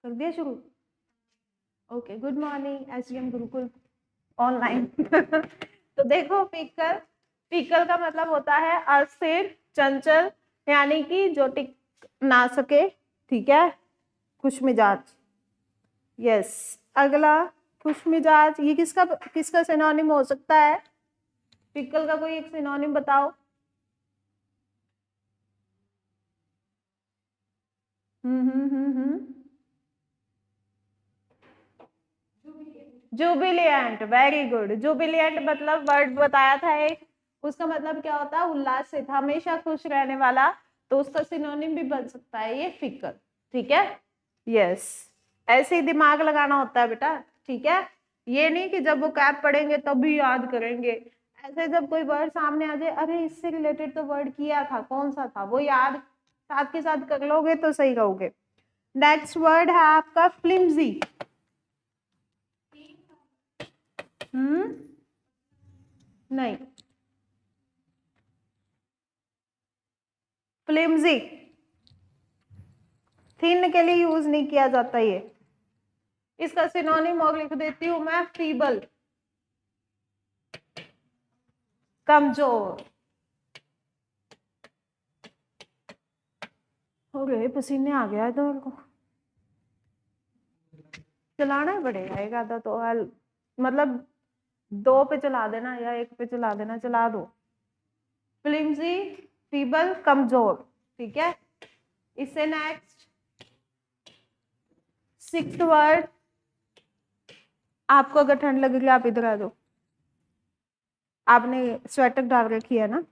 कर दिया शुरू? Okay, good morning SDM Gurukul online. तो देखो, पिकल, पिकल का मतलब होता है अस्थिर, चंचल, यानी कि जो टिक ना सके, ठीक है, खुश मिजाज। यस, अगला खुश मिजाज, ये किसका किसका सिनोनिम हो सकता है? पिकल का कोई एक सिनोनिम बताओ। Jubilant, very good. जुबिलियंट मतलब वर्ड बताया था एक, उसका मतलब क्या होता है? उल्लासित, हमेशा खुश रहने वाला। तो उसका सिनोनिम भी बन सकता है ये फिकल, ठीक है। यस, ऐसे ही दिमाग लगाना होता है बेटा, ठीक है। ये नहीं कि जब वो कैप पढ़ेंगे तभी याद करेंगे। ऐसे जब कोई वर्ड सामने आ जाए, अरे इससे रिलेटेड तो वर्ड किया था, कौन सा था, वो याद साथ के साथ कर लोगे तो सही रहोगे। नेक्स्ट वर्ड है आपका फ्लिम्जी। नहीं, फ्लिम्जी थिन के लिए यूज नहीं किया जाता ये। इसका सिनोनिम और लिख देती हूं मैं, फीबल, कमजोर। हो गए, पसीने आ गया तो मेरे को, चलाना ही पड़ेगा एक आधा तो मतलब 2 पे चला देना या 1 पे चला देना, चला दो। फ्लिम्जी, फीबल, कमजोर, ठीक है। इससे नेक्स्ट 6th वर्ड, आपको अगर ठंड लगेगी आप इधर आ जाओ, आपने स्वेटर डाल रखी है ना।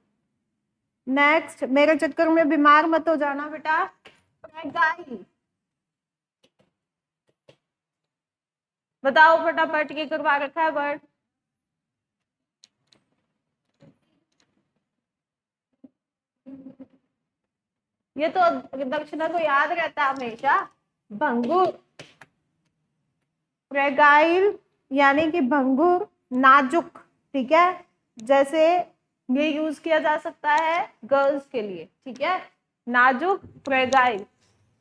नेक्स्ट, मेरे चक्कर में बीमार मत हो जाना बेटा। फ्रेगाइल, बताओ फटाफट, ये करवा रखा है वर्ड। ये तो दक्षिणा को याद रहता है हमेशा। भंगुर, फ्रेगाइल यानी कि भंगुर, नाजुक, ठीक है। जैसे ये यूज किया जा सकता है गर्ल्स के लिए, ठीक है, नाजुक, फ्रेगाइल।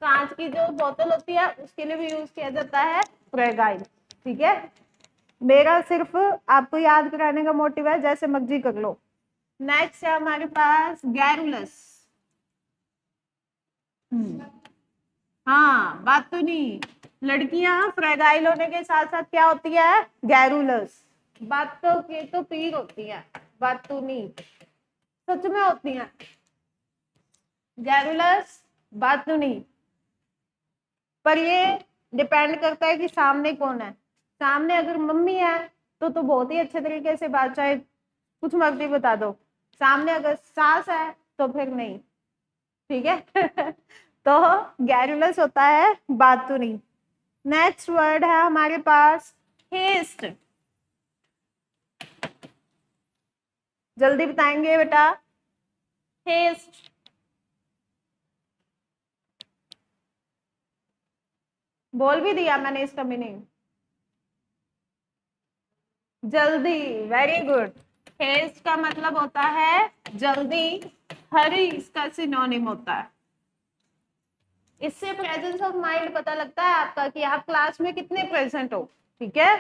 कांच की जो बोतल होती है उसके लिए भी यूज किया जाता है फ्रेगाइल, ठीक है। मेरा सिर्फ आपको याद कराने का मोटिव है, जैसे मर्जी कर लो। नेक्स्ट है हमारे पास गैरुलस। हाँ, बात तो नहीं, लड़कियां फ्रेगाइल होने के साथ साथ क्या होती है? गैरुलस। बात तो के तो पीर होती है, बात तो नहीं, सच में होती है गैरुलस, बात तो नहीं। पर ये डिपेंड करता है कि सामने कौन है। सामने अगर मम्मी है तो बहुत ही अच्छे तरीके से बात, चाहे कुछ मर्जी बता दो। सामने अगर सास है तो फिर नहीं, ठीक है। तो गैरुलस होता है बात तो नहीं। नेक्स्ट वर्ड है हमारे पास हेस्ट। जल्दी बताएंगे बेटा, हेस्ट, बोल भी दिया मैंने इसका मीनिंग, जल्दी, वेरी गुड। हेस्ट का मतलब होता है जल्दी, हरी इसका सिनोनिम होता है। इससे प्रेजेंस ऑफ माइंड पता लगता है आपका कि आप क्लास में कितने प्रेजेंट हो, ठीक है।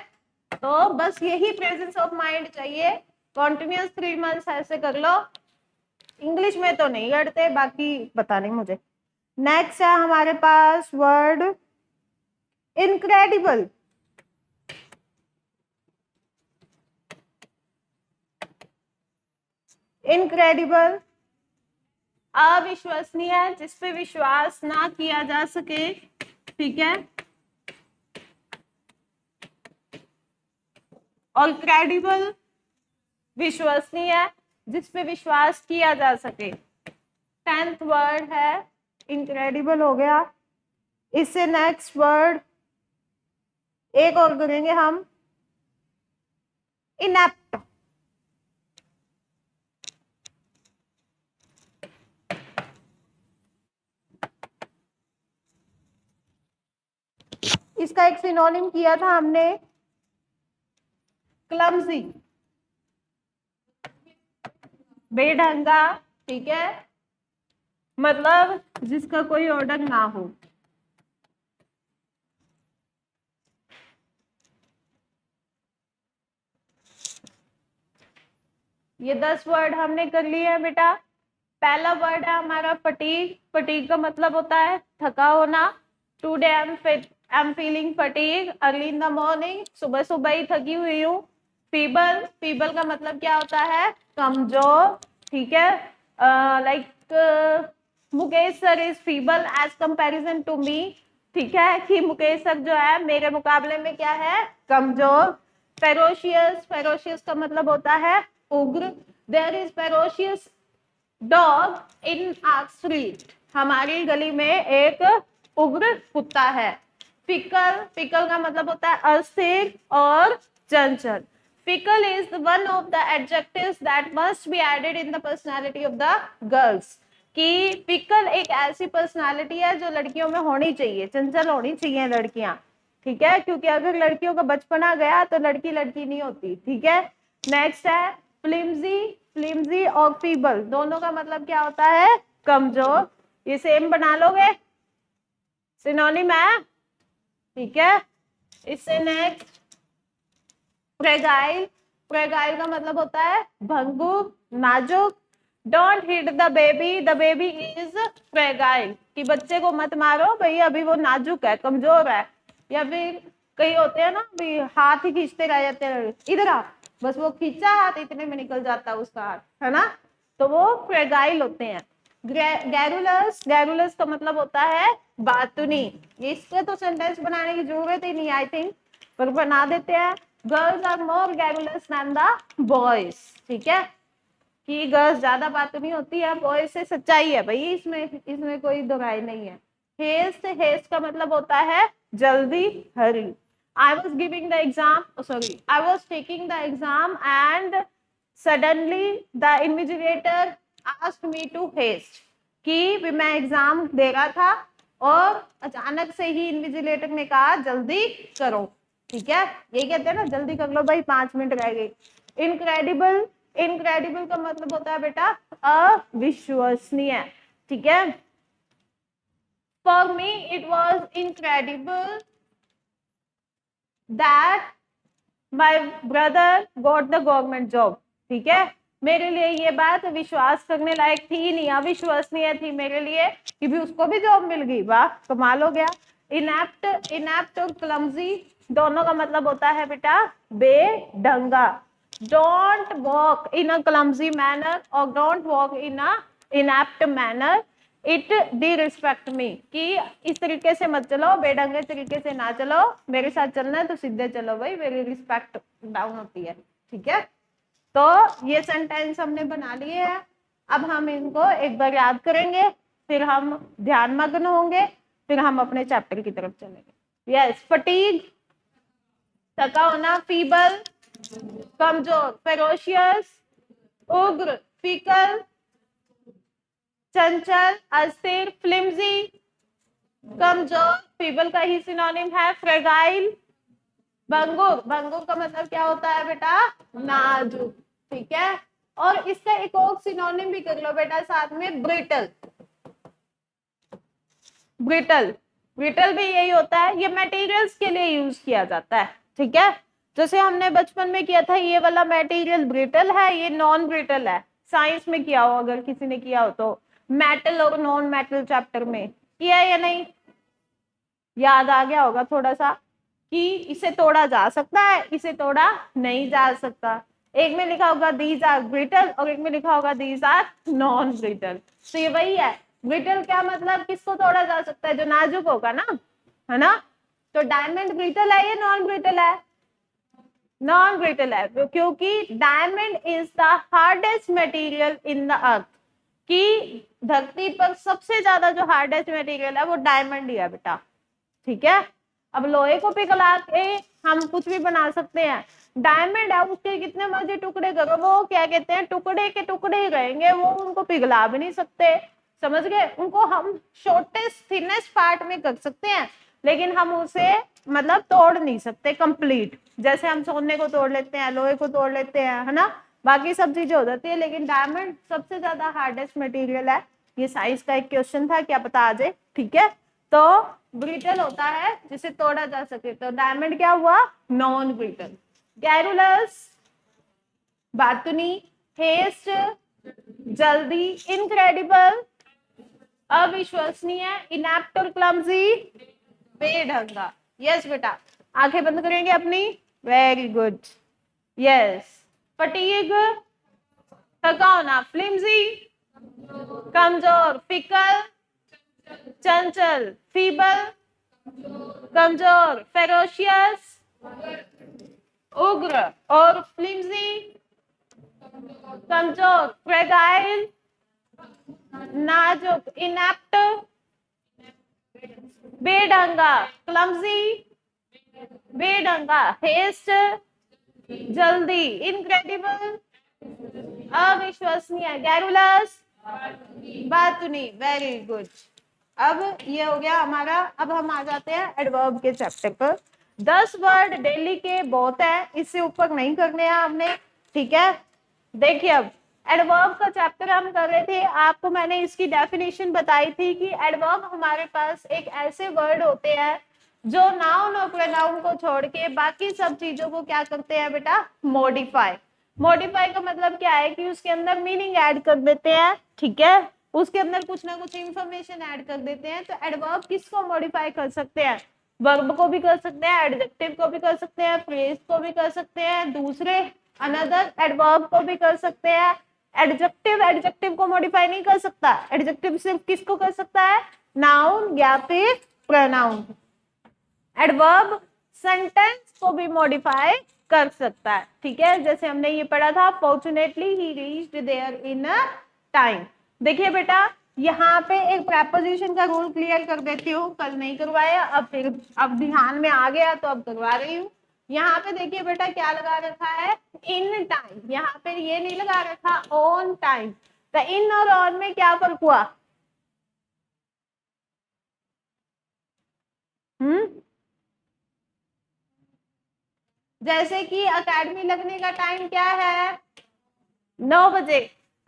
तो बस यही प्रेजेंस ऑफ माइंड चाहिए। कॉन्टिन्यूस 3 मंथ्स ऐसे कर लो। इंग्लिश में तो नहीं करते, बाकी पता नहीं मुझे। नेक्स्ट है हमारे पास वर्ड इनक्रेडिबल। इनक्रेडिबल, अविश्वसनीय, जिसपे विश्वास ना किया जा सके, ठीक है। और क्रेडिबल, विश्वसनीय, जिसपे विश्वास किया जा सके। 10th वर्ड है इनक्रेडिबल, हो गया। इससे नेक्स्ट वर्ड एक और करेंगे हम, इनेप्ट। इसका एक सिनोनिम किया था हमने, क्लमजी, बेढंगा, ठीक है, मतलब जिसका कोई ऑर्डर ना हो। ये 10 वर्ड हमने कर लिए हैं बेटा। पहला वर्ड है हमारा फटीग। फटीग का मतलब होता है थका होना। Today I am feeling fatigue early in the morning, सुबह सुबह ही थकी हुई हूँ। फीबल, फीबल का मतलब क्या होता है? कमजोर। ठीक है, like Mukesh sir is feeble as comparison to me. ठीक है, कि मुकेश सर जो है मेरे मुकाबले में क्या है? कमजोर। फेरोशियस, फेरोशियस का मतलब होता है उग्र। There is ferocious dog in our street, हमारी गली में एक उग्र कुत्ता है। फिकल, फिकल का मतलब होता है अस्थिर और चंचल। Fickle is one of the adjectives that must be added in the personality of the girls. कि फिकल एक ऐसी पर्सनालिटी है जो लड़कियों में होनी चाहिए, चंचल होनी चाहिए लड़कियां। ठीक है, क्योंकि अगर लड़कियों का बचपना गया तो लड़की लड़की नहीं होती। ठीक है, नेक्स्ट है फ्लिम्जी। फ्लिम्जी और फीबल दोनों का मतलब क्या होता है? कमजोर। ये सेम बना लोगे, सिनोनिम है। ठीक है, इससे नेक्स्ट फ्रेगाइल। फ्रेगाइल का मतलब होता है भंगुर, नाजुक। Don't hit the baby, the baby is fragile, कि बच्चे को मत मारो भाई, अभी वो नाजुक है, कमजोर है। या फिर कई होते हैं ना भी हाथ ही खींचते रह जाते हैं, इधर आ, बस वो खींचा हाथ इतने में निकल जाता है उसका हाथ, है ना, तो वो फ्रेगाइल होते हैं। गैरुलस, गैरुलस का मतलब होता है बातुनी। इसके तो सेंटेंस बनाने की जरूरत ही नहीं आई थिंक, पर बना देते हैं। Girls are more garrulous than the boys. ठीक है, कि गर्ल्स ज्यादा बातुनी होती है, बॉयज से सच्चाई है भाई, इसमें कोई दुराई नहीं है। हेस्ट, हेस्ट का मतलब होता है जल्दी, हरी। I was giving the exam, oh sorry, I was taking the exam and suddenly the invigilator asked me to haste, कि मैं एग्जाम दे रहा था और अचानक से ही इन्विजिलेटर ने कहा जल्दी करो। ठीक है, यही कहते हैं ना जल्दी कर लो भाई, 5 मिनट रह गए। इनक्रेडिबल, इनक्रेडिबल का मतलब होता है बेटा अविश्वसनीय। ठीक है, for me it was incredible that my brother got the government job। ठीक है, मेरे लिए ये बात विश्वास करने लायक थी ही नहीं, अविश्वसनीय थी मेरे लिए कि भी उसको भी जॉब मिल गई, वाह कमाल हो गया। इनएप्ट, इनएप्ट और क्लमजी दोनों का मतलब होता है बेटा बेढंगा। Don't walk in a clumsy manner और don't walk in a inept manner, it disrespect me, कि इस तरीके से मत चलो, बेढंगे तरीके से ना चलो, मेरे साथ चलना है तो सीधे चलो भाई, मेरी रिस्पेक्ट डाउन होती है। ठीक है, तो ये सेंटेंस हमने बना लिए हैं। अब हम इनको एक बार याद करेंगे, फिर हम ध्यान मग्न होंगे, फिर हम अपने चैप्टर की तरफ चलेंगे। यस, फटीग थका होना, फीबल कमजोर, फेरोशियस उग्र, फीकल चंचल, अस्थिर, फ्लिम्जी कमजोर, फीबल का ही सिनोनिम है फ्रेगाइल। भंगुर, भंगुर का मतलब क्या होता है बेटा? नाजुक। ठीक है, और इसका एक और सिनोनिम भी कर लो बेटा साथ में, ब्रिटल। ब्रिटल, ब्रिटल भी यही होता है, ये मटेरियल्स के लिए यूज किया जाता है। ठीक है, जैसे हमने बचपन में किया था, ये वाला मटेरियल ब्रिटल है, ये नॉन ब्रिटल है। साइंस में किया हो अगर किसी ने किया हो तो, मेटल और नॉन मेटल चैप्टर में किया या नहीं, याद आ गया होगा थोड़ा सा, कि इसे तोड़ा जा सकता है, इसे तोड़ा नहीं जा सकता। एक में लिखा होगा दीज आर ब्रिटल और एक में लिखा होगा दीज आर नॉन ब्रिटल, तो ये वही है। ब्रिटल क्या मतलब? किसको तोड़ा जा सकता है? जो नाजुक होगा ना, है ना। तो डायमंड ब्रिटल है या नॉन ब्रिटल है? नॉन ब्रिटल है, क्योंकि diamond is the hardest material in the earth, कि धरती पर सबसे ज्यादा जो हार्डेस्ट मटेरियल है वो डायमंड ही है बेटा। ठीक है, अब लोहे को पिघला के हम कुछ भी बना सकते हैं, डायमंड है उसके कितने मर्जी टुकड़े करो, वो क्या कहते हैं टुकड़े के टुकड़े ही रहेंगे, वो उनको पिघला भी नहीं सकते। समझ गए? उनको हम शॉर्टेस्ट थिनेस्ट पार्ट में कर सकते हैं, लेकिन हम उसे मतलब तोड़ नहीं सकते कंप्लीट। जैसे हम सोने को तोड़ लेते हैं, लोहे को तोड़ लेते हैं, है ना, बाकी सब चीजें हो जाती है, लेकिन डायमंड सबसे ज्यादा हार्डेस्ट मटेरियल है। ये साइंस का एक क्वेश्चन था, क्या पता आ जाए। ठीक है, तो ब्रिटल होता है जिसे तोड़ा जा सके, तो डायमंड क्या हुआ? Non brittle. गैरुलस बातुनी, हेस्ट जल्दी, इनक्रेडिबल अविश्वसनीय, इनएप्ट और क्लमजी बेढंगा। यस बेटा, आंखें बंद करेंगे अपनी, वेरी गुड। यस, फटीग थकाना, फ्लिमजी कमजोर, फिकल चंचल, फीबल कमजोर, फेरोशियस उग्र, और फ्लिमजी कमजोर, फ्रेगाइल नाजुक, इनएप्ट बेढंगा, क्लमजी बेढंगा, हेस्ट जल्दी, इनक्रेडिबल अविश्वसनीय, गैरुलस बातुनी। Very good. अब ये हो गया हमारा। अब हम आ जाते हैं एडवर्ब के चैप्टर पर। 10 वर्ड डेली के बहुत है, इससे ऊपर नहीं करने हैं हमने, ठीक है। देखिए, अब एडवर्ब का चैप्टर हम कर रहे थे, आपको मैंने इसकी डेफिनेशन बताई थी कि एडवर्ब हमारे पास एक ऐसे वर्ड होते हैं जो नाउन और प्रोनाउन को छोड़ के बाकी सब चीजों को क्या करते हैं बेटा, मॉडिफाई। मॉडिफाई का मतलब क्या है कि उसके अंदर मीनिंग ऐड कर देते हैं, ठीक है, उसके अंदर कुछ ना कुछ इंफॉर्मेशन ऐड कर देते हैं। तो एडवर्ब किसको मॉडिफाई कर सकते हैं, वर्ब को भी कर सकते हैं, एडजेक्टिव को भी कर सकते हैं, फ्रेज को भी कर सकते हैं, दूसरे अनदर एडवर्ब को भी कर सकते हैं। एडजेक्टिव को मॉडिफाई नहीं कर सकता, एडजेक्टिव सिर्फ किसको कर सकता है, नाउन या फिर प्रोनाउन। एडवर्ब सेंटेंस को भी मॉडिफाई कर सकता है, ठीक है, जैसे हमने ये पढ़ा था, fortunately he reached there in a time. देखिए बेटा, यहाँ पे एक प्रेपोजिशन का रूल क्लियर कर देती हूँ, कल नहीं करवाया, अब ध्यान में आ गया तो अब करवा रही हूँ। यहाँ पे देखिए बेटा क्या लगा रखा है, इन टाइम, यहाँ पे ये नहीं लगा रखा ऑन टाइम। तो इन और ऑन में क्या फर्क हुआ, जैसे कि एकेडमी लगने का टाइम क्या है, 9 बजे।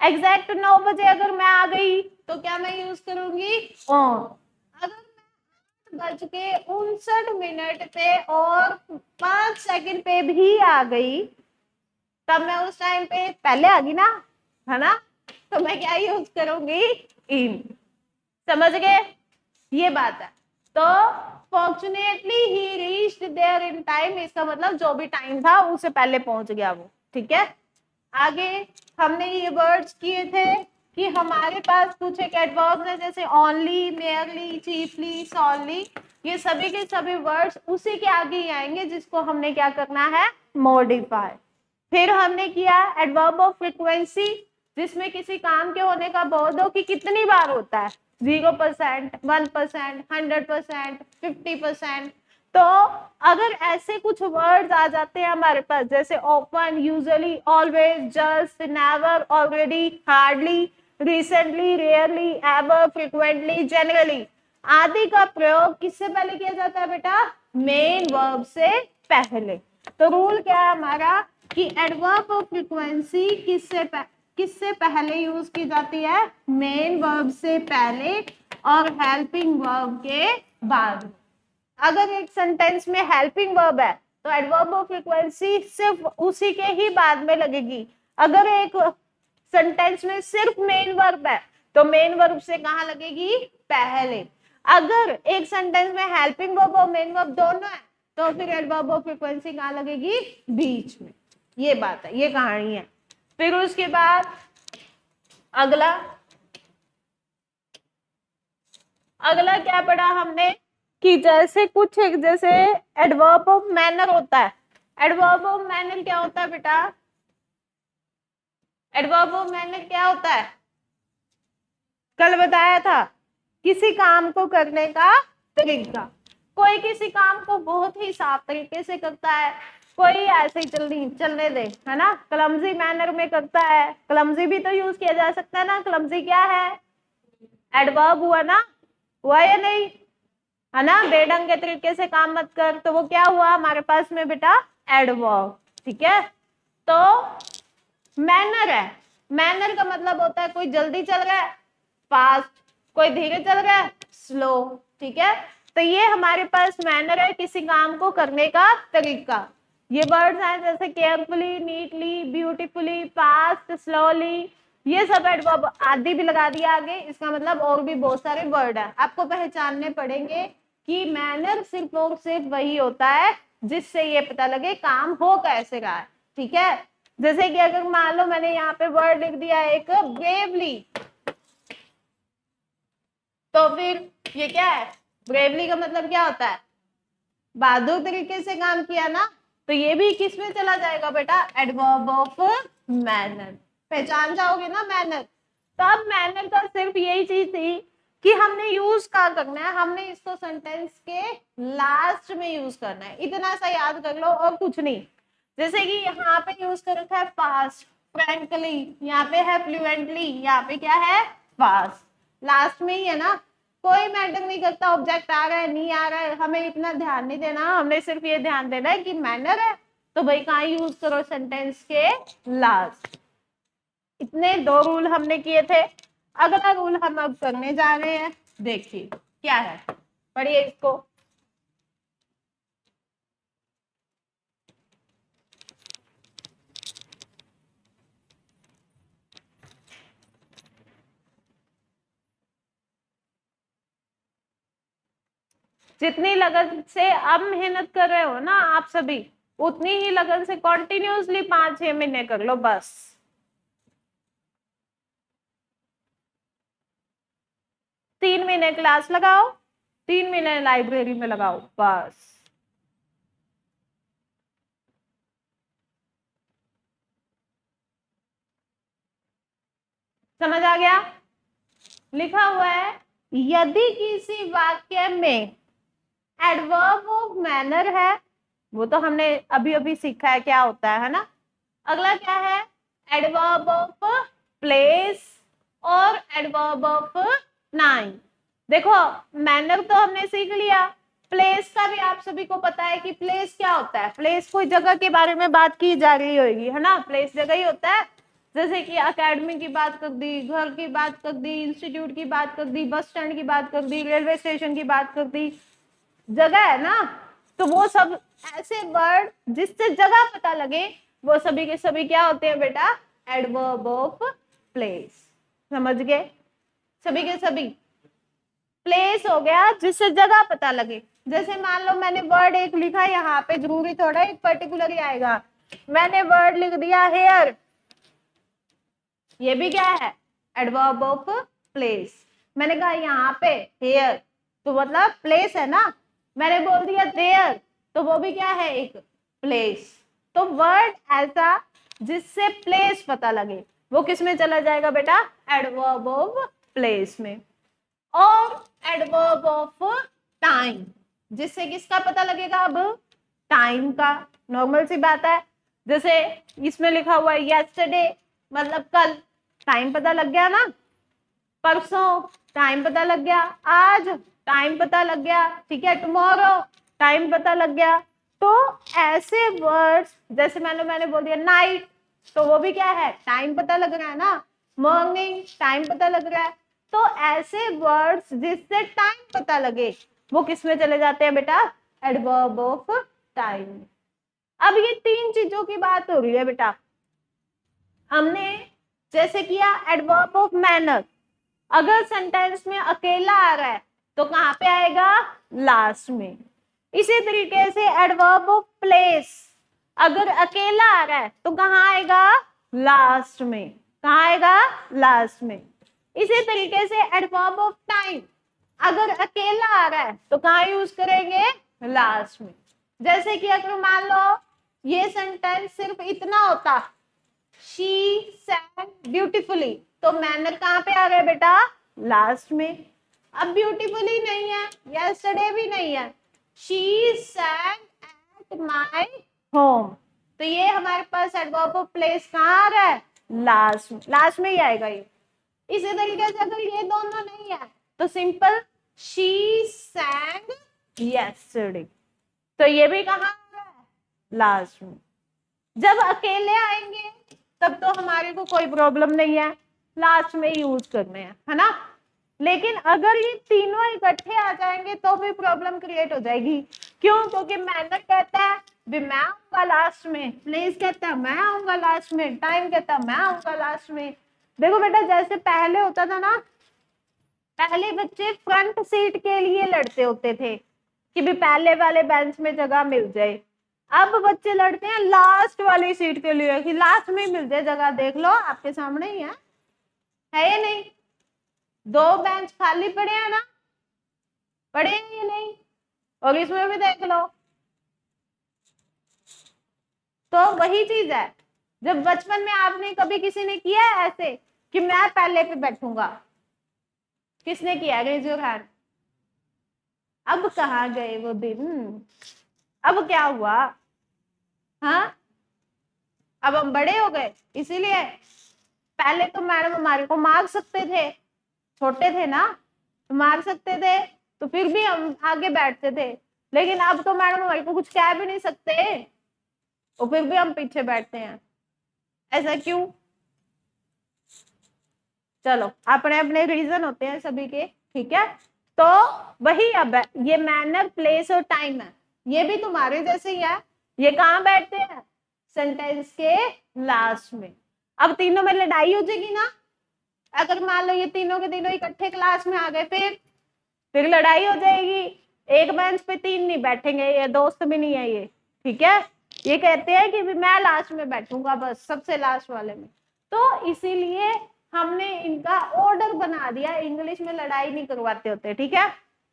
एग्जैक्ट 9 बजे अगर मैं आ गई तो क्या मैं यूज करूंगी ऑन। अगर मैं 8:59 पे और 5 सेकंड पे भी आ गई, तब मैं उस टाइम पे पहले आ गई ना, है ना, तो मैं क्या यूज करूंगी, इन। समझ गए, ये बात है। तो fortunately he reached there in time, इसका मतलब जो भी टाइम था उससे पहले पहुंच गया वो, ठीक है। आगे हमने ये वर्ड्स किए थे कि हमारे पास कुछ एक एडवर्ब्स है, जैसे ओनली, मेयरली, चीफली, सॉनली, ये सभी के सभी वर्ड्स उसी के आगे ही आएंगे जिसको हमने क्या करना है, मॉडिफाई। फिर हमने किया एडवर्ब ऑफ फ्रीक्वेंसी, जिसमें किसी काम के होने का बोध हो कि कितनी बार होता है, 0%, 1%, 100%, 50%। तो अगर ऐसे कुछ वर्ड्स आ जाते हैं हमारे पास, जैसे open, usually, always, just, never, already, hardly, recently, rarely, ever, frequently, generally आदि का प्रयोग किससे पहले किया जाता है बेटा, मेन वर्ब से पहले। तो रूल क्या है हमारा कि एडवर्ब ऑफ फ्रीक्वेंसी किससे पहले यूज की जाती है, मेन वर्ब से पहले और हेल्पिंग वर्ब के बाद। अगर एक सेंटेंस में हेल्पिंग वर्ब है तो एडवर्ब ऑफ फ्रीक्वेंसी सिर्फ उसी के ही बाद में लगेगी। अगर एक सेंटेंस में सिर्फ मेन वर्ब है तो मेन वर्ब से कहां लगेगी, पहले। अगर एक सेंटेंस में हेल्पिंग वर्ब और मेन वर्ब दोनों है तो फिर एडवर्ब ऑफ फ्रीक्वेंसी कहां लगेगी, बीच में। ये बात है, ये कहानी है। फिर उसके बाद अगला क्या पढ़ा हमने कि जैसे कुछ एक, जैसे एडवर्ब ऑफ मैनर होता है। एडवर्ब ऑफ मैनर क्या होता है बेटा, एडवर्ब ऑफ मैनर क्या होता है, कल बताया था, किसी काम को करने का तरीका। कोई किसी काम को बहुत ही साफ तरीके से करता है, कोई ऐसे ही चलने दे, है ना, क्लमजी मैनर में करता है। क्लमजी भी तो यूज किया जा सकता है ना, क्लमजी क्या है, एडवर्ब हुआ ना, हुआ या नहीं, है ना, बेढंग के तरीके से काम मत कर, तो वो क्या हुआ हमारे पास में बेटा, एडवर्ब, ठीक है। तो मैनर है, मैनर का मतलब होता है कोई जल्दी चल रहा है, फास्ट, कोई धीरे चल रहा है, स्लो, ठीक है। तो ये हमारे पास मैनर है, किसी काम को करने का तरीका। ये वर्ड्स हैं जैसे carefully, neatly, beautifully, fast, slowly, ये सब एडवर्ब आदि भी लगा दिया आगे, इसका मतलब और भी बहुत सारे वर्ड है। आपको पहचानने पड़ेंगे कि मैनर सिर्फ और सिर्फ वही होता है जिससे ये पता लगे काम हो कैसे रहा है, ठीक है। जैसे कि अगर मान लो मैंने यहाँ पे वर्ड लिख दिया एक ब्रेवली, तो फिर ये क्या है, ब्रेवली का मतलब क्या होता है, बहादुर तरीके से काम किया ना, तो ये भी किस में चला जाएगा बेटा, एडवर्ब ऑफ मैनर। पहचान जाओगे ना मैनर। तो अब मैनर का सिर्फ यही चीज थी कि हमने यूज क्या करना है, हमने इसको सेंटेंस के लास्ट में यूज करना है, इतना सा याद कर लो और कुछ नहीं। जैसे कि यहाँ पे यूज कर रखा है फास्ट, फ्रैंकली, यहाँ पे है फ्लुएंटली, यहाँ पे क्या है फास्ट, लास्ट में ही है ना, कोई मैटर नहीं करता ऑब्जेक्ट आ रहा है नहीं आ रहा है, हमें इतना ध्यान नहीं देना, हमने सिर्फ ये ध्यान देना है कि मैनर है तो भाई कहाँ यूज करो, सेंटेंस के लास्ट। इतने दो रूल हमने किए थे। अगला रूल हम अब करने जा रहे हैं, देखिए क्या है, पढ़िए इसको। जितनी लगन से अब मेहनत कर रहे हो ना आप सभी, उतनी ही लगन से कॉन्टिन्यूसली 5-6 महीने कर लो बस। 3 महीने क्लास लगाओ, 3 महीने लाइब्रेरी में लगाओ बस। समझ आ गया? लिखा हुआ है यदि किसी वाक्य में एडवर्ब ऑफ मैनर है, वो तो हमने अभी अभी सीखा है क्या होता है ना। अगला क्या है, एडवर्ब ऑफ प्लेस और एडवर्ब ऑफ टाइम। देखो मैनर तो हमने सीख लिया, प्लेस का भी आप सभी को पता है कि प्लेस क्या होता है, प्लेस कोई जगह के बारे में बात की जा रही होगी है ना, प्लेस जगह ही होता है। जैसे कि अकेडमी की बात कर दी, घर की बात कर दी, इंस्टीट्यूट की बात कर दी, बस स्टैंड की बात कर दी, रेलवे स्टेशन की बात कर दी, जगह है ना। तो वो सब ऐसे वर्ड जिससे जगह पता लगे, वो सभी के सभी क्या होते हैं बेटा, एडवर्ब ऑफ प्लेस। समझ गए? सभी के सभी प्लेस हो गया जिससे जगह पता लगे। जैसे मान लो मैंने वर्ड एक लिखा, यहाँ पे जरूरी थोड़ा एक पर्टिकुलर ही आएगा, मैंने वर्ड लिख दिया हेयर, ये भी क्या है, एडवर्ब ऑफ प्लेस। मैंने कहा यहाँ पे हेयर, तो मतलब प्लेस है ना। मैंने बोल दिया देयर, तो वो भी क्या है, एक प्लेस। तो वर्ड ऐसा जिससे प्लेस पता लगे, वो किस में चला जाएगा बेटा, एडवर्ब ऑफ प्लेस में। और एडवर्ब ऑफ टाइम, जिससे किसका पता लगेगा, अब टाइम का। नॉर्मल सी बात है, जैसे इसमें लिखा हुआ है यस्टरडे, मतलब कल, टाइम पता लग गया ना। परसों टाइम पता लग गया, आज टाइम पता लग गया, ठीक है, टुमारो टाइम पता लग गया। तो ऐसे वर्ड्स, जैसे मैंने बोल दिया नाइट, तो वो भी क्या है, टाइम पता लग रहा है ना। मॉर्निंग टाइम पता लग रहा है। तो ऐसे वर्ड्स जिससे टाइम पता लगे, वो किस में चले जाते हैं बेटा, एडवर्ब ऑफ टाइम। अब ये 3 चीजों की बात हो रही है बेटा। हमने जैसे किया एडवर्ब ऑफ मैनर, अगर सेंटेंस में अकेला आ रहा है तो कहां पे आएगा, लास्ट में। इसी तरीके से एडवर्ब ऑफ प्लेस, अगर अकेला आ रहा है तो कहां आएगा, लास्ट में। कहां आएगा, लास्ट में। इसी तरीके से एडवर्ब ऑफ टाइम, अगर अकेला आ रहा है तो कहां यूज करेंगे, लास्ट में। जैसे कि अगर मान लो ये सेंटेंस सिर्फ इतना होता, शी sang ब्यूटीफुली, तो मैनर कहां पे आ गया बेटा, लास्ट में। अब ब्यूटीफुली नहीं है, यस्टरडे भी नहीं है, she sang at my home, तो ये हमारे पास एडवर्ब ऑफ प्लेस कहां आ रहा है, लास्ट में। लास्ट में ही आएगा ये। इसी तरीके से अगर ये दोनों नहीं है तो सिंपल शी sang yesterday, तो ये भी कहां आ रहा है, लास्ट में। जब अकेले आएंगे तब तो हमारे को कोई प्रॉब्लम नहीं है, लास्ट में यूज करने हैं, है ना। लेकिन अगर ये तीनों इकट्ठे आ जाएंगे तो भी प्रॉब्लम क्रिएट हो जाएगी। क्यों? क्योंकि मैनर कहता है भी मैं आऊंगा लास्ट में, प्लेस कहता है मैं आऊंगा लास्ट में, टाइम कहता है मैं आऊंगा लास्ट में। देखो बेटा जैसे पहले होता था ना, पहले बच्चे फ्रंट सीट के लिए लड़ते होते थे कि भी पहले वाले बेंच में जगह मिल जाए। अब बच्चे लड़ते हैं लास्ट वाली सीट के लिए कि लास्ट में मिल जाए जगह। देख लो आपके सामने ही है या नहीं? दो बेंच खाली पड़े हैं ना, पड़े हैं या नहीं? और इसमें भी देख लो। तो वही चीज है, जब बचपन में आपने कभी किसी ने किया है ऐसे कि मैं पहले पे बैठूंगा? किसने किया? Raise your hand. अब कहाँ गए वो दिन? अब क्या हुआ? हाँ, अब हम बड़े हो गए इसीलिए। पहले तो मैडम हमारे को मार सकते थे, छोटे थे ना तो मार सकते थे, तो फिर भी हम आगे बैठते थे। लेकिन अब तो मैडम हमारे को कुछ कह भी नहीं सकते और फिर भी हम पीछे बैठते हैं। ऐसा क्यों? चलो अपने अपने रीजन होते हैं सभी के, ठीक है। तो वही अब है, ये मैनर, प्लेस और टाइम है, ये भी तुम्हारे जैसे ही है। ये कहाँ बैठते हैं? सेंटेंस के लास्ट में। अब तीनों में लड़ाई हो जाएगी ना, अगर मान लो ये तीनों के तीनों इकट्ठे क्लास में आ गए, फिर लड़ाई हो जाएगी। एक बेंच पे तीन नहीं बैठेंगे, ये दोस्त भी नहीं है ये, ठीक है। ये कहते हैं कि मैं लास्ट में बैठूंगा, बस सबसे लास्ट वाले में। तो इसीलिए हमने इनका ऑर्डर बना दिया, इंग्लिश में लड़ाई नहीं करवाते होते, ठीक है।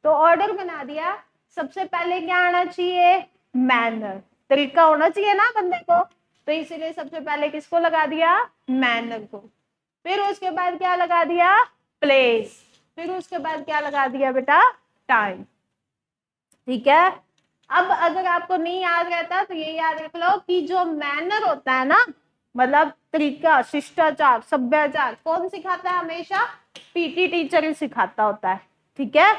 तो ऑर्डर बना दिया, सबसे पहले क्या आना चाहिए? मैनर, तरीका होना चाहिए ना बंदे को, तो इसीलिए सबसे पहले किसको लगा दिया? मैनर को। फिर उसके बाद क्या लगा दिया? प्लेस। फिर उसके बाद क्या लगा दिया बेटा? टाइम, ठीक है। अब अगर आपको नहीं याद रहता तो ये याद रख लो कि जो मैनर होता है ना, मतलब तरीका, शिष्टाचार, सभ्याचार, कौन सिखाता है? हमेशा पीटी टीचर ही सिखाता होता है, ठीक है।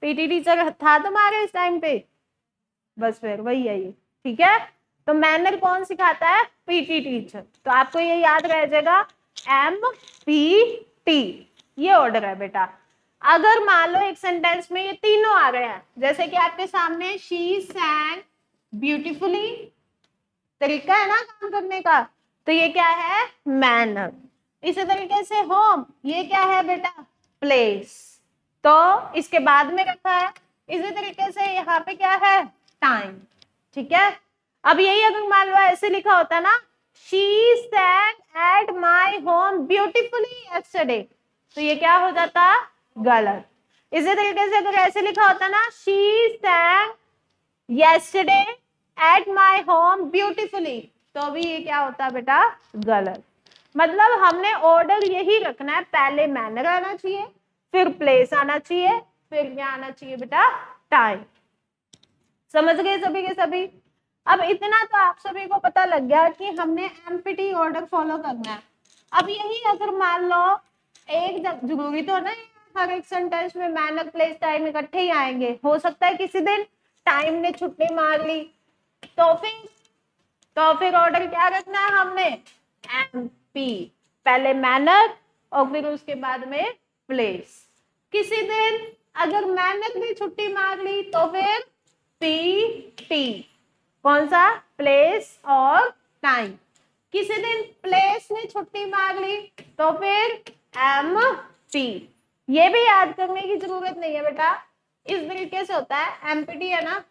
पीटी टीचर था तुम्हारे इस टाइम पे? बस फिर वही है ये, ठीक है। तो मैनर कौन सिखाता है? PT teacher. तो आपको ये याद रह जाएगा, MP ये ऑर्डर है बेटा। अगर मान लो एक सेंटेंस में ये तीनों आ गए हैं, जैसे कि आपके सामने शी सैंग ब्यूटीफुली, तरीका है ना काम करने का, तो ये क्या है? मैनर। इसी तरीके से होम, ये क्या है बेटा? प्लेस। तो इसके बाद में रखा है। इसी तरीके से यहाँ पे क्या है? टाइम, ठीक है। अब यही अगर मान लो ऐसे लिखा होता ना, she सैंग at my home beautifully yesterday, तो ये क्या हो जाता? गलत। इसी तरीके से अगर ऐसे लिखा होता ना, she सैंग yesterday at my home beautifully, तो भी ये क्या होता बेटा? गलत। मतलब हमने ऑर्डर यही रखना है, पहले मैनर आना चाहिए, फिर प्लेस आना चाहिए, फिर क्या आना चाहिए बेटा? टाइम। समझ गए सभी के सभी? अब इतना तो आप सभी को पता लग गया कि हमने एमपीटी ऑर्डर फॉलो करना है। अब यही अगर मान लो एक जरूरी तो ना हर एक सेंटेंस में मैनर, प्लेस, टाइम इकट्ठे ही आएंगे, हो सकता है किसी दिन टाइम ने छुट्टी मार ली, तो फिर ऑर्डर क्या रखना है हमने? MP, पहले मैनर और फिर उसके बाद में प्लेस। किसी दिन अगर मैनर ने छुट्टी मार ली तो फिर PT, कौन सा? प्लेस और टाइम। किसी दिन प्लेस ने छुट्टी मार ली तो फिर MP। ये भी याद करने की जरूरत नहीं है बेटा, इस तरीके से होता है। MPT है ना,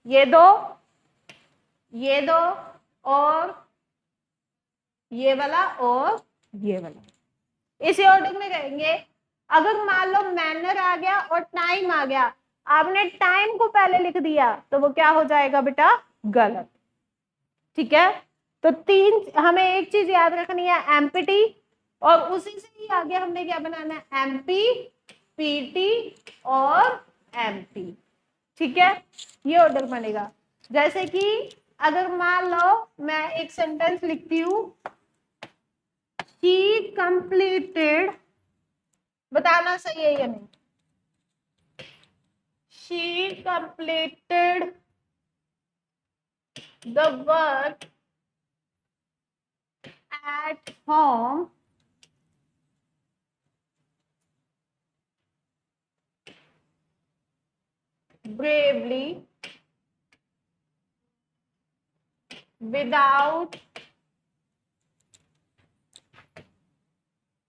ये दो और ये वाला और ये वाला, इसी ऑर्डर में करेंगे। अगर मान लो मैनर आ गया और टाइम आ गया, आपने टाइम को पहले लिख दिया, तो वो क्या हो जाएगा बेटा? गलत, ठीक है। तो तीन, हमें एक चीज याद रखनी है, MPT, और उसी से ही आगे हमने क्या बनाना है? MP, PT और MP, ठीक है। ये ऑर्डर बनेगा। जैसे कि अगर मान लो मैं एक सेंटेंस लिखती हूं, शी कंप्लीटेड, बताना सही है या नहीं? She completed the work at home bravely without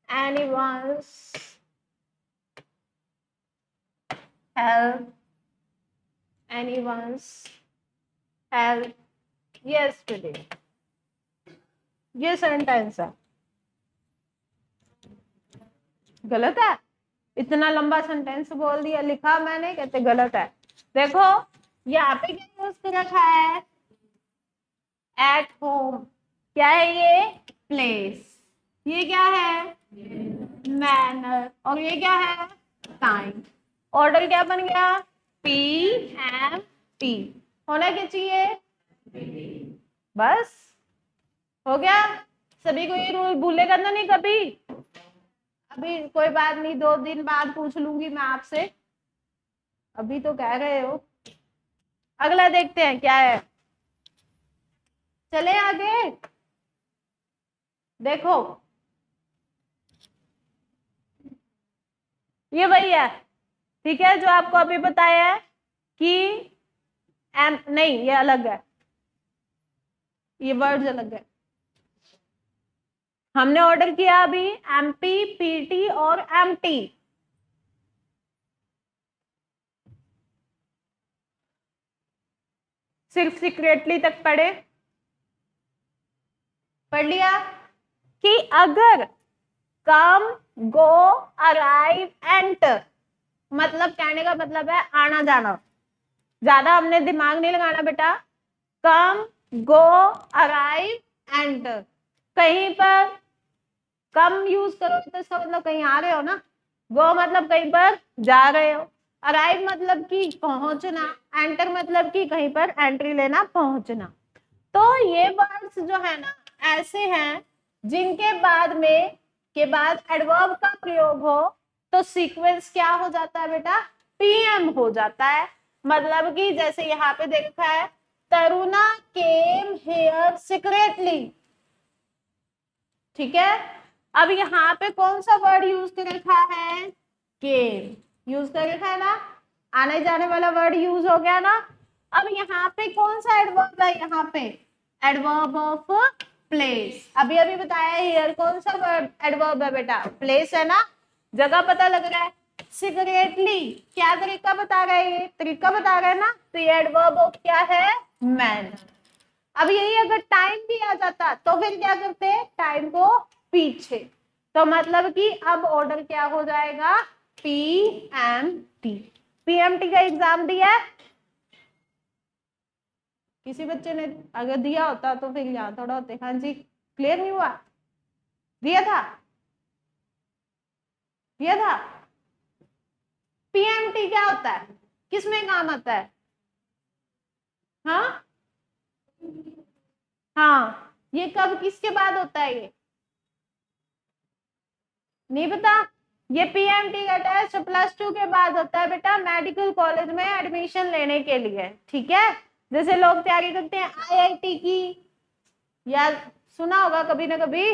anyone's help, anyone's help yesterday. ये सेंटेंस है, गलत है? इतना लंबा सेंटेंस बोल दिया, लिखा मैंने, कहते गलत है। देखो यहाँ पे क्या यूज कर रखा है, एट होम, क्या है ये, प्लेस, ये क्या है, मैनर, और ये क्या है, टाइम। ऑर्डर क्या बन गया, PMT, होना क्या चाहिए, बस हो गया। सभी को ये रूल भूलेगा ना नहीं कभी, अभी कोई बात नहीं, 2 दिन बाद पूछ लूंगी मैं आपसे, अभी तो कह रहे हो। अगला देखते हैं क्या है, चले आगे। देखो ये वही है, ठीक है, जो आपको अभी बताया है कि नहीं, ये अलग है, ये वर्ड्स अलग है। हमने ऑर्डर किया अभी MP, PT और MT। सिर्फ सीक्रेटली तक पढ़ लिया कि अगर कम, गो, अराइव, एंटर, मतलब कहने का मतलब है आना जाना, ज्यादा हमने दिमाग नहीं लगाना बेटा। कम, गो, अराइव, एंटर, कहीं पर कम यूज करो तो इसका मतलब कहीं आ रहे हो ना, गो मतलब कहीं पर जा रहे हो, अराइव मतलब कि पहुंचना, एंटर मतलब कि कहीं पर एंट्री लेना, पहुंचना। तो ये वर्ड्स जो है ना ऐसे हैं जिनके बाद एडवर्ब का प्रयोग हो तो सीक्वेंस क्या हो जाता है बेटा, PM हो जाता है। मतलब कि जैसे यहाँ पे देखा है, तरुणा केम हेयर सीक्रेटली, ठीक है। अब यहाँ पे कौन सा वर्ड यूज कर रखा है, केम यूज कर रखा है ना, आने जाने वाला वर्ड यूज हो गया ना। अब यहाँ पे कौन सा एडवर्ब है, यहाँ पे एडवर्ब ऑफ प्लेस, अभी अभी बताया है, हियर कौन सा वर्ड एडवर्ब है बेटा, प्लेस है ना, जगह पता लग रहा है। सिक्रेटली क्या तरीका बता रहा है, ये तरीका बता रहा है ना, तो ये एडवर्ब ऑफ क्या है, मैनर। अब यही अगर टाइम भी आ जाता तो फिर क्या करते, टाइम को पीछे, तो मतलब कि अब ऑर्डर क्या हो जाएगा, PMT। PMT का एग्जाम दिया है किसी बच्चे ने, अगर दिया होता तो फिर यहाँ थोड़ा होते, हाँ जी क्लियर नहीं हुआ, दिया था, दिया था। PMT क्या होता है, किसमें काम आता है, हाँ हाँ, ये कब किसके बाद होता है, ये नहीं पता। ये PMT का टेस्ट +2 के बाद होता है बेटा, मेडिकल कॉलेज में एडमिशन लेने के लिए, ठीक है। जैसे लोग तैयारी करते हैं IIT की, या सुना होगा कभी ना कभी,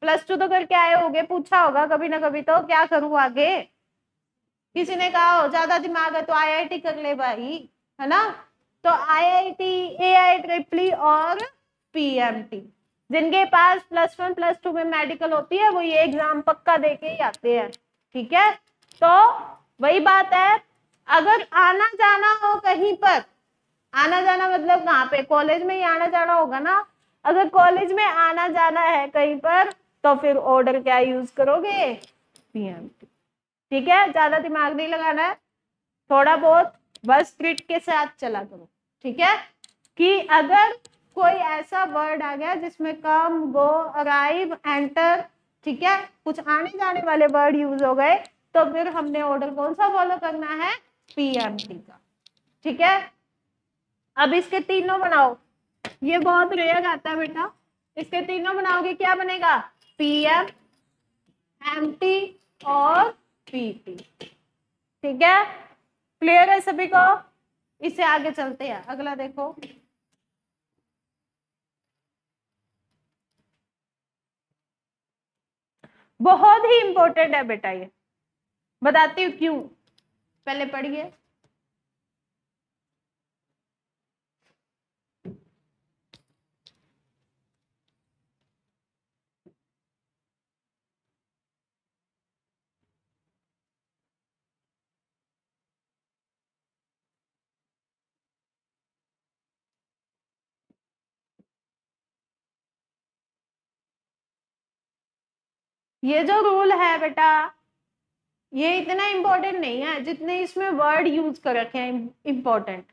+2 तो करके आए होगे, पूछा होगा कभी ना कभी, तो क्या करूं आगे, किसी ने कहा हो ज्यादा दिमाग है तो IIT कर ले भाई, है ना। तो IIT, AIEEE और PMT, जिनके पास +1 +2 में मेडिकल होती है वो ये एग्जाम पक्का दे के ही आते हैं, ठीक है। तो वही बात है, अगर आना जाना हो कहीं पर, आना जाना मतलब कहाँ पे, कॉलेज में ही आना जाना होगा ना, अगर कॉलेज में आना जाना है कहीं पर तो फिर ऑर्डर क्या यूज करोगे, PMT, ठीक है। ज्यादा दिमाग नहीं लगाना है, थोड़ा बहुत बस ट्रिक के साथ चला करो, ठीक है। कि अगर कोई ऐसा वर्ड आ गया जिसमें कम, गो, अराइव, एंटर, ठीक है, कुछ आने जाने वाले वर्ड यूज हो गए, तो फिर हमने ऑर्डर कौन सा फॉलो करना है, PMT का, ठीक है। अब इसके तीनों बनाओ, ये बहुत रेयर आता है बेटा, इसके तीनों बनाओगे क्या बनेगा, PM, MT और PT, ठीक है। क्लियर है सभी को, इससे आगे चलते हैं, अगला देखो। बहुत ही इंपॉर्टेंट है बेटा ये, बताती हूँ क्यों, पहले पढ़िए। ये जो रूल है बेटा ये इतना इंपॉर्टेंट नहीं है जितने इसमें वर्ड यूज कर रखे हैं इंपॉर्टेंट।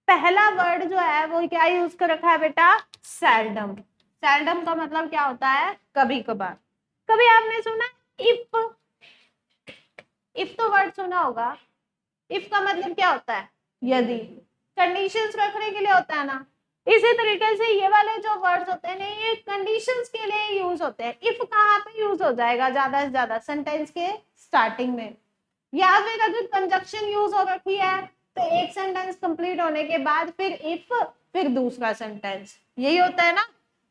पहला वर्ड जो है वो क्या यूज कर रखा है बेटा, सेल्डम। सेल्डम का मतलब क्या होता है, कभी कभार। कभी आपने सुना इफ, इफ तो वर्ड सुना होगा। इफ का मतलब क्या होता है, यदि, कंडीशंस रखने के लिए होता है ना। इसी तरीके से ये वाले जो वर्ड्स होते हैं ये कंडीशंस के लिए यूज होते हैं। इफ कहाँ पे यूज हो जाएगा ज्यादा से ज्यादा, सेंटेंस के स्टार्टिंग में, या फिर अगर कंजक्शन यूज हो रखी है तो एक सेंटेंस कंप्लीट होने के बाद फिर इफ, फिर दूसरा सेंटेंस, यही होता है ना।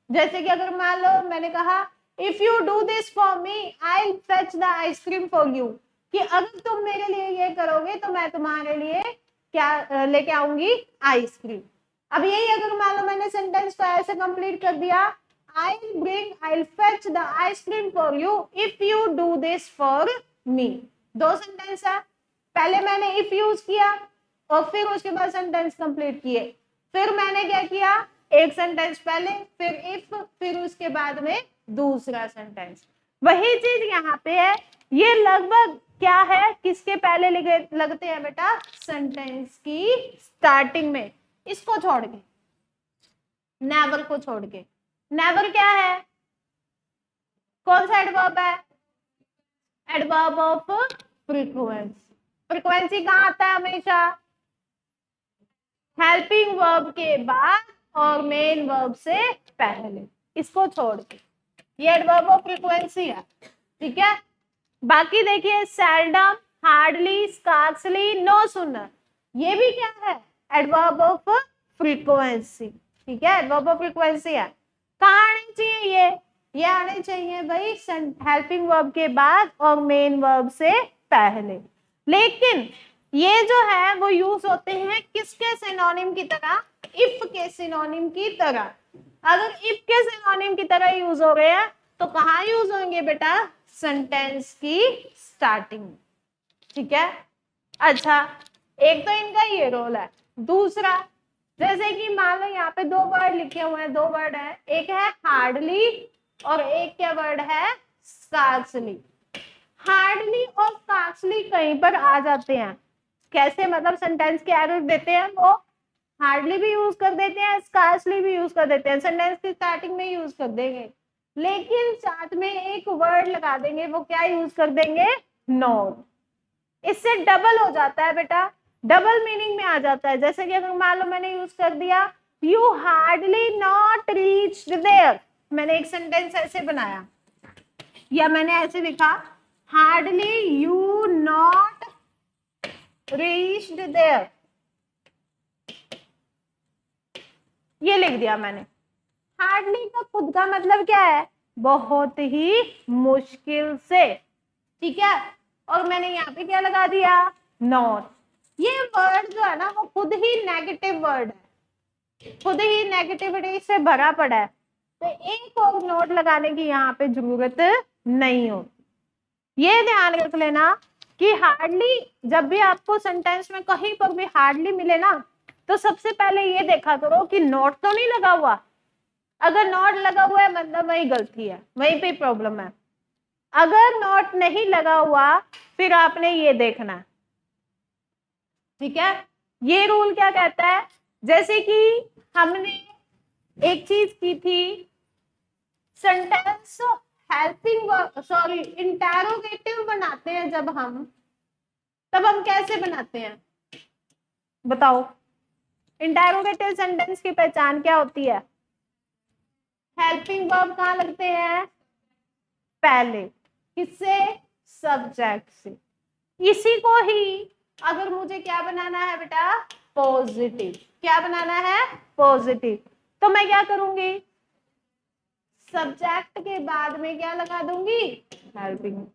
जैसे कि अगर मान लो मैंने कहा if you do this for me I will fetch the ice cream for you, कि अगर तुम मेरे लिए ये करोगे तो मैं तुम्हारे लिए क्या लेके आऊंगी, आइसक्रीम। अब यही अगर मान लो मैंने सेंटेंस को ऐसे कंप्लीट कर दिया, I will fetch the ice cream for you if you do this for me. दो सेंटेंस है, पहले मैंने इफ यूज किया और फिर उसके बाद सेंटेंस कंप्लीट किए। फिर मैंने क्या किया, एक सेंटेंस पहले, फिर इफ, फिर उसके बाद में दूसरा सेंटेंस। वही चीज यहाँ पे है। ये लगभग क्या है, किसके पहले लगते हैं बेटा, सेंटेंस की स्टार्टिंग में। इसको छोड़ के, नेवर को छोड़ के। नेवर क्या है, कौन सा एडवर्ब है, एडवर्ब ऑफ फ्रीक्वेंसी। फ्रीक्वेंसी कहाँ आता है हमेशा, हेल्पिंग वर्ब के बाद और मेन वर्ब से पहले, इसको छोड़ के। ये एडवर्ब ऑफ फ्रीक्वेंसी है, ठीक है। बाकी देखिए seldom, hardly, scarcely, no sooner, ये भी क्या है, एडवर्ब ऑफ फ्रीक्वेंसी, ठीक है, एडवर्ब ऑफ फ्रीक्वेंसी है। कहाँ आने चाहिए ये आने चाहिए भाई हेल्पिंग वर्ब के बाद और मेन वर्ब से पहले। लेकिन ये जो है वो यूज होते हैं किसके सिनोनिम की तरह, इफ के सिनोनिम की तरह। अगर इफ के सिनोनिम की तरह यूज हो रहे हैं तो कहाँ यूज होंगे बेटा, सेंटेंस की स्टार्टिंग में, ठीक है। अच्छा, एक तो इनका ये रोल है। दूसरा, जैसे कि मान लो यहाँ पे दो वर्ड लिखे हुए हैं, दो वर्ड है, एक है हार्डली और एक क्या वर्ड है, स्कार्सली। हार्डली और स्कार्सली कहीं पर आ जाते हैं, कैसे, मतलब सेंटेंस के एरर देते हैं वो हार्डली भी यूज कर देते हैं, स्कार्सली भी यूज कर देते हैं, सेंटेंस की स्टार्टिंग में यूज कर देंगे। लेकिन साथ में एक वर्ड लगा देंगे, वो क्या यूज कर देंगे, नॉट। इससे डबल हो जाता है बेटा, डबल मीनिंग में आ जाता है। जैसे कि अगर मान लो मैंने यूज कर दिया you hardly not reached there, मैंने एक सेंटेंस ऐसे बनाया, या मैंने ऐसे लिखा hardly you not reached there, ये लिख दिया मैंने। हार्डली का खुद का मतलब क्या है, बहुत ही मुश्किल से, ठीक है। और मैंने यहाँ पे क्या लगा दिया, नॉट। ये वर्ड जो है ना वो खुद ही नेगेटिव वर्ड है, खुद ही नेगेटिविटी से भरा पड़ा है, तो एक और नोट लगाने की यहाँ पे जरूरत नहीं होती। ये ध्यान रख लेना कि हार्डली, जब भी आपको सेंटेंस में कहीं पर भी हार्डली मिले ना, तो सबसे पहले ये देखा करो कि नोट तो नहीं लगा हुआ। अगर नोट लगा हुआ है मतलब वही गलती है, वहीं पे प्रॉब्लम है। अगर नोट नहीं लगा हुआ फिर आपने ये देखना, ठीक है। ये रूल क्या कहता है, जैसे कि हमने एक चीज की थी, सेंटेंस हेल्पिंग सॉरी इंटेरोगेटिव बनाते हैं जब हम, तब हम कैसे बनाते हैं बताओ। इंटेरोगेटिव सेंटेंस की पहचान क्या होती है, हेल्पिंग वर्ब कहाँ लगते हैं, पहले, किससे, सब्जेक्ट से। इसी को ही अगर मुझे क्या बनाना है बेटा, पॉजिटिव, क्या बनाना है, पॉजिटिव, तो मैं क्या करूंगी, सब्जेक्ट के बाद में क्या लगा दूंगी, हेल्पिंग।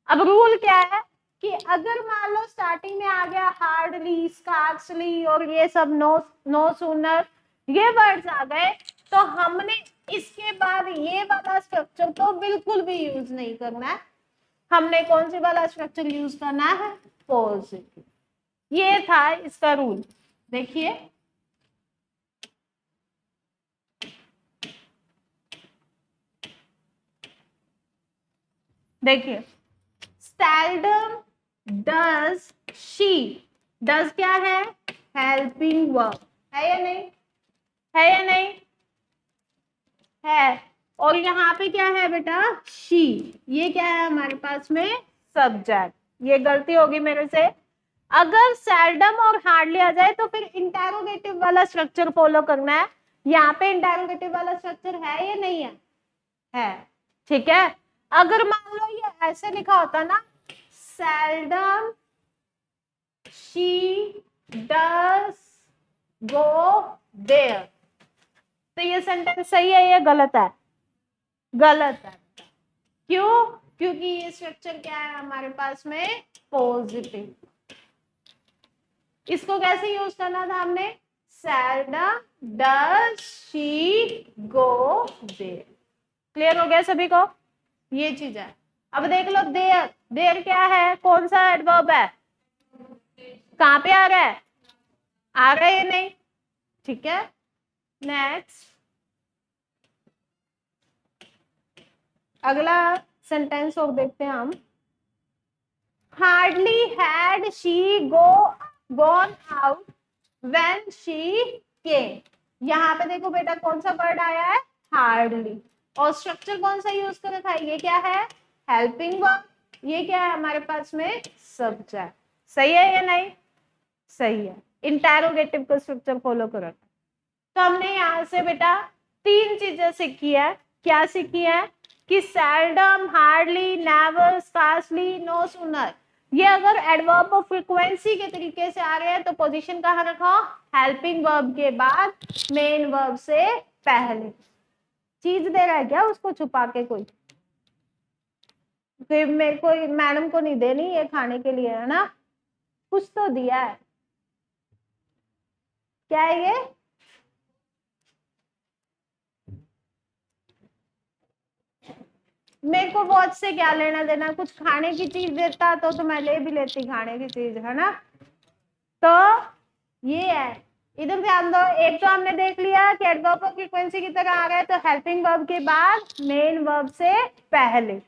अब रूल क्या है कि अगर मान लो स्टार्टिंग में आ गया हार्डली, स्कार्सली और ये सब, नो सूनर, ये वर्ड्स आ गए, तो हमने इसके बाद ये वाला स्ट्रक्चर तो बिल्कुल भी यूज नहीं करना है। हमने कौन सी वाला स्ट्रक्चर यूज करना है, पॉजिटिव। ये था इसका रूल, देखिए। देखिए seldom does she, does क्या है, हेल्पिंग वर्ब है या नहीं, है या नहीं है। और यहाँ पे क्या है बेटा, शी, ये क्या है हमारे पास में सब्जेक्ट। ये गलती होगी मेरे से, अगर सेल्डम और हार्डली आ जाए तो फिर इंटेरोगेटिव वाला स्ट्रक्चर फॉलो करना है। यहाँ पे इंटेरोगेटिव वाला स्ट्रक्चर है या नहीं है ठीक है। अगर मान लो ये ऐसे लिखा होता ना, seldom she does go there, तो ये सेंटेंस सही है या गलत है, गलत है। क्यों, क्योंकि ये स्ट्रक्चर क्या है हमारे पास में, पॉजिटिव। इसको कैसे यूज करना था हमने, seldom does she go there. Clear हो गया सभी को, ये चीज है। अब देख लो देयर, देयर क्या है, कौन सा एडवर्ब है, कहां पे आ रहा है, आ रहा है या नहीं, ठीक है। नेक्स्ट अगला सेंटेंस और देखते हैं हम। Hardly had she gone out when she came. यहाँ पे देखो बेटा कौन सा वर्ड आया है, हार्डली, और स्ट्रक्चर कौन सा यूज कर रखा है, ये क्या है, हेल्पिंग वर्ब, ये क्या है हमारे पास में सब्जेक्ट। सही है या नहीं, सही है, इंटेरोगेटिव का स्ट्रक्चर फॉलो कर रखा है। तो हमने यहाँ से बेटा 3 चीजें सीखी है। क्या सीखी है कि seldom, hardly, never, scarcely, no sooner, ये अगर एडवर्ब ऑफ फ्रीक्वेंसी के तरीके से आ रहे हैं तो पोजीशन कहाँ रखो, हेल्पिंग वर्ब के बाद, मेन वर्ब से पहले। चीज दे रहा है क्या उसको छुपा के कोई, फिर मेरे को मैडम को नहीं देनी ये खाने के लिए, है ना, कुछ तो दिया है, क्या है ये, मेरे को वॉच से क्या लेना देना, कुछ खाने की चीज देता तो मैं ले भी लेती खाने की चीज, है ना। तो ये है, इधर ध्यान दो। एक तो हमने देख लिया कि एडवर्ब ऑफ फ्रीक्वेंसी की तरह आ रहा है तो हेल्पिंग वर्ब के बाद, मेन वर्ब से पहले।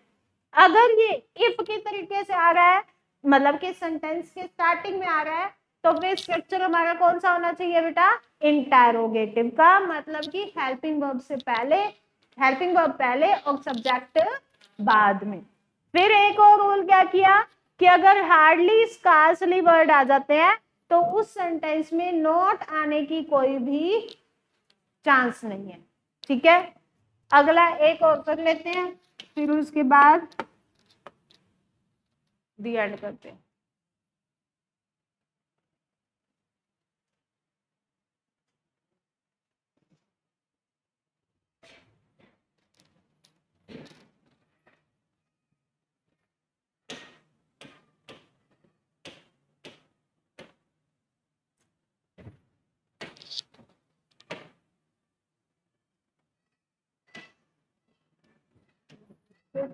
अगर ये इफ के तरीके से आ रहा है, मतलब कि सेंटेंस के स्टार्टिंग में आ रहा है, तो फिर स्ट्रक्चर हमारा कौन सा होना चाहिए बेटा, इंटेरोगेटिव का, मतलब कि हेल्पिंग वर्ब से पहले, हेल्पिंग वर्ब पहले और सब्जेक्ट बाद में। फिर एक और रूल क्या किया कि अगर हार्डली, स्कार्सली वर्ड आ जाते हैं तो उस सेंटेंस में नॉट आने की कोई भी चांस नहीं है, ठीक है। अगला एक और कर लेते हैं, फिर उसके बाद दी एंड करते हैं।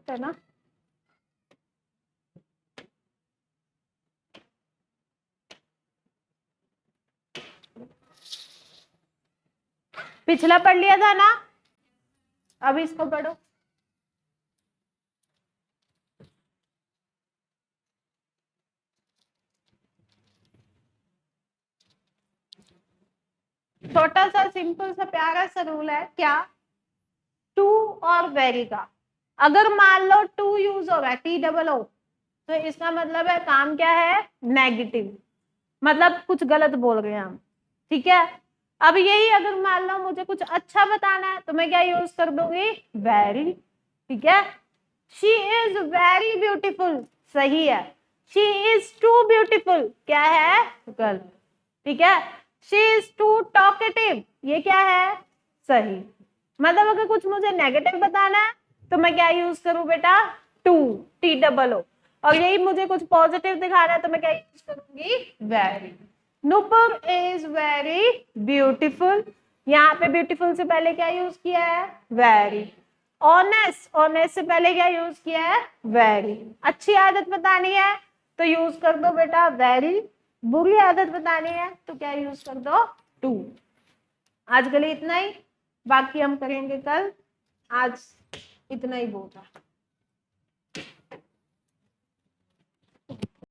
है ना, पिछला पढ़ लिया था ना, अब इसको पढ़ो। छोटा सा सिंपल सा प्यारा सा रूल है, क्या, टू और वेरी का अगर मान लो टू यूज हो रहा है, TOO, तो इसका मतलब है काम क्या है, नेगेटिव, मतलब कुछ गलत बोल रहे हैं हम, ठीक है। अब यही अगर मान लो मुझे कुछ अच्छा बताना है तो मैं क्या यूज कर दूंगी, वेरी, ठीक है। शी इज वेरी ब्यूटीफुल, सही है। शी इज टू ब्यूटीफुल, क्या है, गलत, ठीक है। शी इज टू टॉकेटिव, ये क्या है, सही। मतलब अगर कुछ मुझे नेगेटिव बताना है तो मैं क्या यूज करूं बेटा, टू, TOO, और यही मुझे कुछ पॉजिटिव दिखाना है तो मैं क्या यूज करूंगी, very. Nupur is very beautiful, यहाँ पे ब्यूटीफुल से पहले क्या यूज किया है, वेरी। ऑनेस्ट, ऑनेस्ट से पहले क्या यूज किया है, वेरी। अच्छी आदत बतानी है तो यूज कर दो बेटा वेरी, बुरी आदत बतानी है तो क्या यूज कर दो, टू। आज के लिए इतना ही, बाकी हम करेंगे कल, आज इतना ही बहुत है।